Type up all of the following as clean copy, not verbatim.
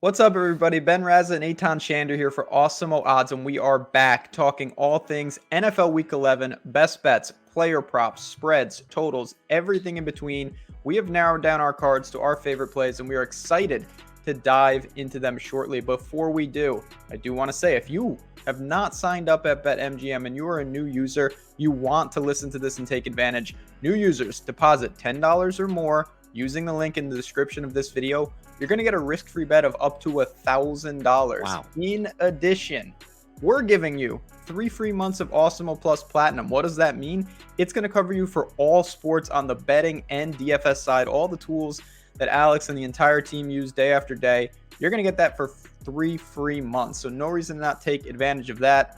What's up, everybody? Ben Rasa and Eytan Shander here for Awesemo Odds, and we are back talking all things NFL Week 11, best bets, player props, spreads, totals, everything in between. We have narrowed down our cards to our favorite plays, and we are excited to dive into them shortly. Before we do, I do want to say, if you have not signed up at BetMGM and you are a new user, you want to listen to this and take advantage. New users, deposit $10 or more using the link in the description of this video. You're going to get a risk-free bet of up to $1,000. Wow. In addition, we're giving you 3 free months of Awesemo Plus Platinum. What does that mean? It's going to cover you for all sports on the betting and DFS side, all the tools that Alex and the entire team use day after day. You're going to get that for 3 free months, so no reason to not take advantage of that.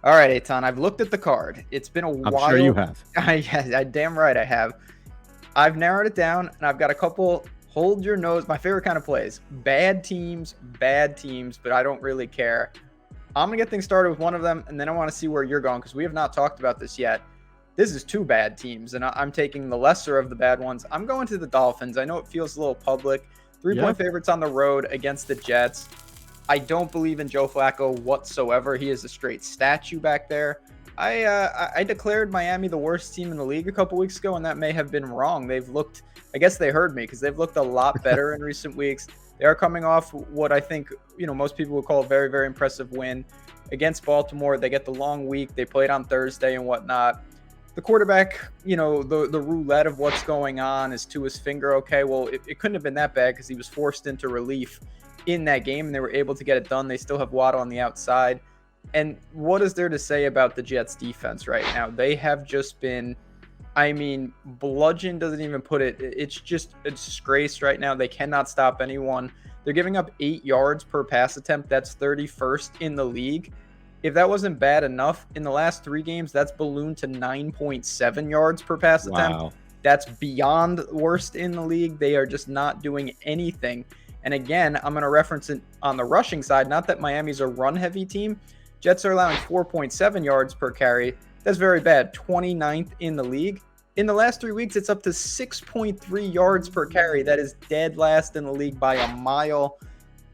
All right, Eytan, I've looked at the card. It's been a while. I'm sure you have. I damn right I have. I've narrowed it down, and I've got a couple hold your nose, my favorite kind of plays. Bad teams, but I don't really care. I'm going to get things started with one of them, and then I want to see where you're going because we have not talked about this yet. This is 2 bad teams, and I'm taking the lesser of the bad ones. I'm going to the Dolphins. I know it feels a little public. 3-point favorites on the road against the Jets. I don't believe in Joe Flacco whatsoever. He is a straight statue back there. I declared Miami the worst team in the league a couple weeks ago, and that may have been wrong. They've looked, I guess they heard me because they've looked a lot better in recent weeks. They are coming off what I think, most people would call a very, very impressive win against Baltimore. They get the long week. They played on Thursday and whatnot. The quarterback, the roulette of what's going on is to his finger. Okay, well, it couldn't have been that bad because he was forced into relief in that game, and they were able to get it done. They still have Waddle on the outside. And what is there to say about the Jets defense right now? They have just been, bludgeon doesn't even put it. It's just a disgrace right now. They cannot stop anyone. They're giving up 8 yards per pass attempt. That's 31st in the league. If that wasn't bad enough, in the last 3 games, that's ballooned to 9.7 yards per pass attempt. That's beyond worst in the league. They are just not doing anything. And again, I'm going to reference it on the rushing side. Not that Miami's a run-heavy team. Jets are allowing 4.7 yards per carry. That's very bad. 29th in the league. In the last 3 weeks, it's up to 6.3 yards per carry. That is dead last in the league by a mile.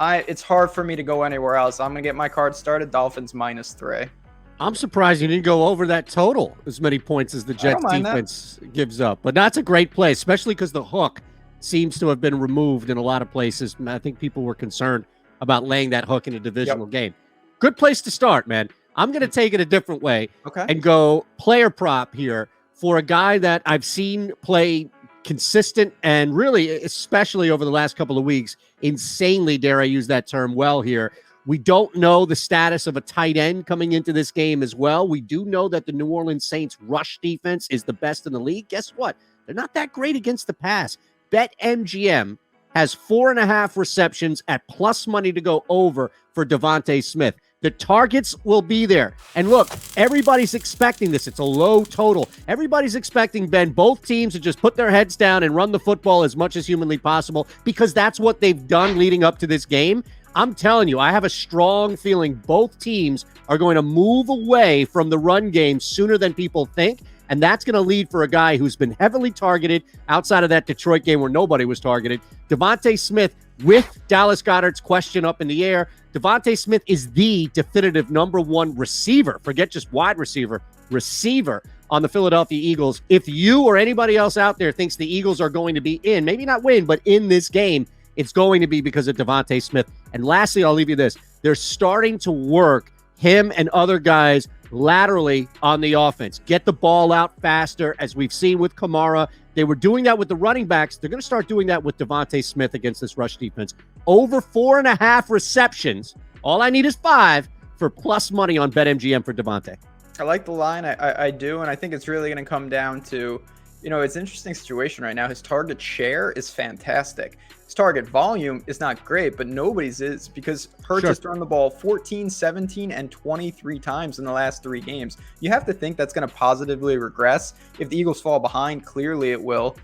It's hard for me to go anywhere else. I'm going to get my card started. Dolphins -3. I'm surprised you didn't go over that total as many points as the Jets defense gives up. But that's a great play, especially because the hook seems to have been removed in a lot of places. I think people were concerned about laying that hook in a divisional game. Good place to start, man. I'm going to take it a different way and go player prop here for a guy that I've seen play consistent and really, especially over the last couple of weeks, insanely, dare I use that term, well here. We don't know the status of a tight end coming into this game as well. We do know that the New Orleans Saints rush defense is the best in the league. Guess what? They're not that great against the pass. BetMGM has 4.5 receptions at plus money to go over for DeVonta Smith. The targets will be there. And look, everybody's expecting this. It's a low total. Everybody's expecting, Ben, both teams to just put their heads down and run the football as much as humanly possible because that's what they've done leading up to this game. I'm telling you, I have a strong feeling both teams are going to move away from the run game sooner than people think. And that's going to lead for a guy who's been heavily targeted outside of that Detroit game where nobody was targeted. DeVonta Smith with Dallas Goedert's question up in the air. DeVonta Smith is the definitive #1 receiver. Forget just wide receiver on the Philadelphia Eagles. If you or anybody else out there thinks the Eagles are going to be in, maybe not win, but in this game, it's going to be because of DeVonta Smith. And lastly, I'll leave you this. They're starting to work him and other guys laterally on the offense. Get the ball out faster, as we've seen with Kamara. They were doing that with the running backs. They're going to start doing that with DeVonta Smith against this rush defense. Over 4.5 receptions. All I need is 5 for plus money on BetMGM for DeVonta. I like the line. I do, and I think it's really going to come down to, it's an interesting situation right now. His target share is fantastic. His target volume is not great, but nobody's is because Hurts has thrown the ball 14, 17, and 23 times in the last 3 games. You have to think that's going to positively regress. If the Eagles fall behind, clearly it will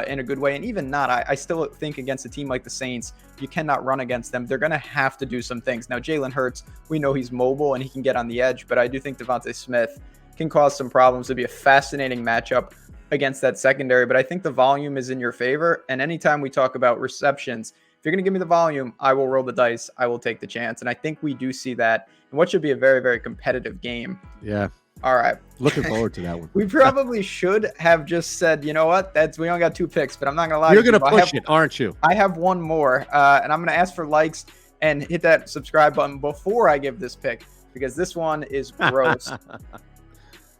in a good way. And even not, I still think against a team like the Saints, you cannot run against them. They're going to have to do some things. Now, Jalen Hurts, we know he's mobile and he can get on the edge, but I do think DeVonta Smith can cause some problems. It'd be a fascinating matchup against that secondary, but I think the volume is in your favor. And anytime we talk about receptions, If you're going to give me the volume, I will roll the dice. I will take the chance. And I think we do see that in what should be a very, very competitive game. Yeah. All right. Looking forward to that one. We probably should have just said, you know what? We only got 2 picks, but I'm not going to lie. You're going to push it, aren't you? I have one more, and I'm going to ask for likes and hit that subscribe button before I give this pick, because this one is gross.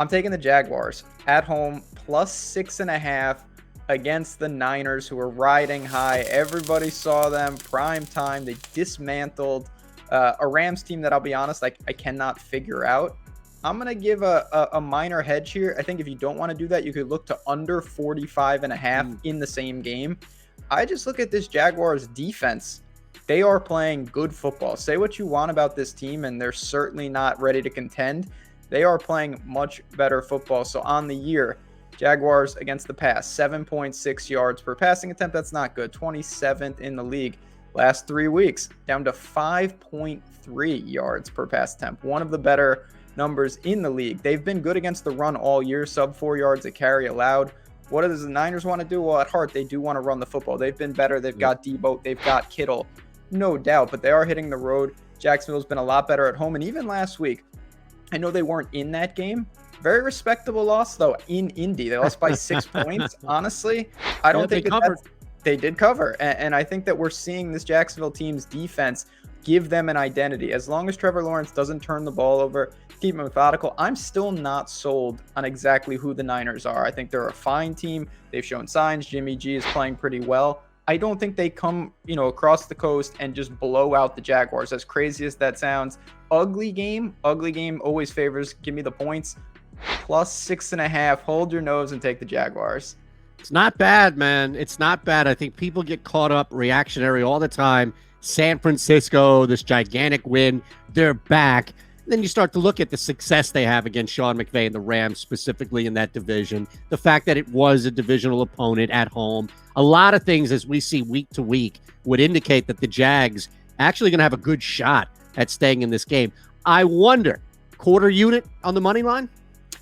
I'm taking the Jaguars at home +6.5 against the Niners, who are riding high. Everybody saw them prime time. They dismantled a Rams team that, I'll be honest, I cannot figure out. I'm going to give a minor hedge here. I think if you don't want to do that, you could look to under 45.5 in the same game. I just look at this Jaguars defense. They are playing good football. Say what you want about this team, and they're certainly not ready to contend. They are playing much better football. So on the year, Jaguars against the pass, 7.6 yards per passing attempt. That's not good. 27th in the league. Last 3 weeks, down to 5.3 yards per pass attempt. One of the better numbers in the league. They've been good against the run all year, sub 4 yards a carry allowed. What does the Niners want to do? Well, at heart, they do want to run the football. They've been better. They've got Debo. They've got Kittle. No doubt, but they are hitting the road. Jacksonville's been a lot better at home. And even last week, I know they weren't in that game. Very respectable loss, though, in Indy. They lost by 6 points. Honestly, I don't think they did cover. And I think that we're seeing this Jacksonville team's defense give them an identity. As long as Trevor Lawrence doesn't turn the ball over, keep him methodical, I'm still not sold on exactly who the Niners are. I think they're a fine team. They've shown signs. Jimmy G is playing pretty well. I don't think they come, across the coast and just blow out the Jaguars. As crazy as that sounds, ugly game always favors. Give me the points. +6.5. Hold your nose and take the Jaguars. It's not bad, man. It's not bad. I think people get caught up reactionary all the time. San Francisco, this gigantic win, they're back. Then you start to look at the success they have against Sean McVay and the Rams, specifically in that division. The fact that it was a divisional opponent at home. A lot of things, as we see week to week, would indicate that the Jags actually going to have a good shot at staying in this game. I wonder, quarter unit on the money line?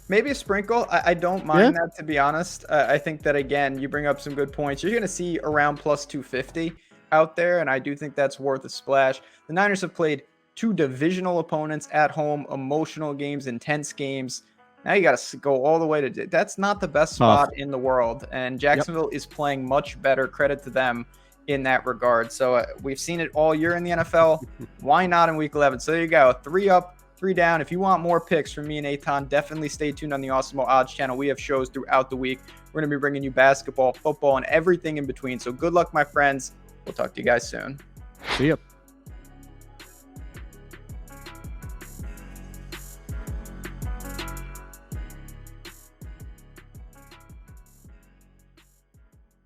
Maybe a sprinkle. I don't mind that, to be honest. I think that, again, you bring up some good points. You're going to see around +250 out there, and I do think that's worth a splash. The Niners have played 2 divisional opponents at home, emotional games, intense games. Now you got to go all the way to – that's not the best spot in the world, and Jacksonville is playing much better. Credit to them in that regard. So we've seen it all year in the NFL. Why not in Week 11? So there you go. 3 up, 3 down. If you want more picks from me and Eytan, definitely stay tuned on the Awesemo Odds channel. We have shows throughout the week. We're going to be bringing you basketball, football, and everything in between. So good luck, my friends. We'll talk to you guys soon. See ya.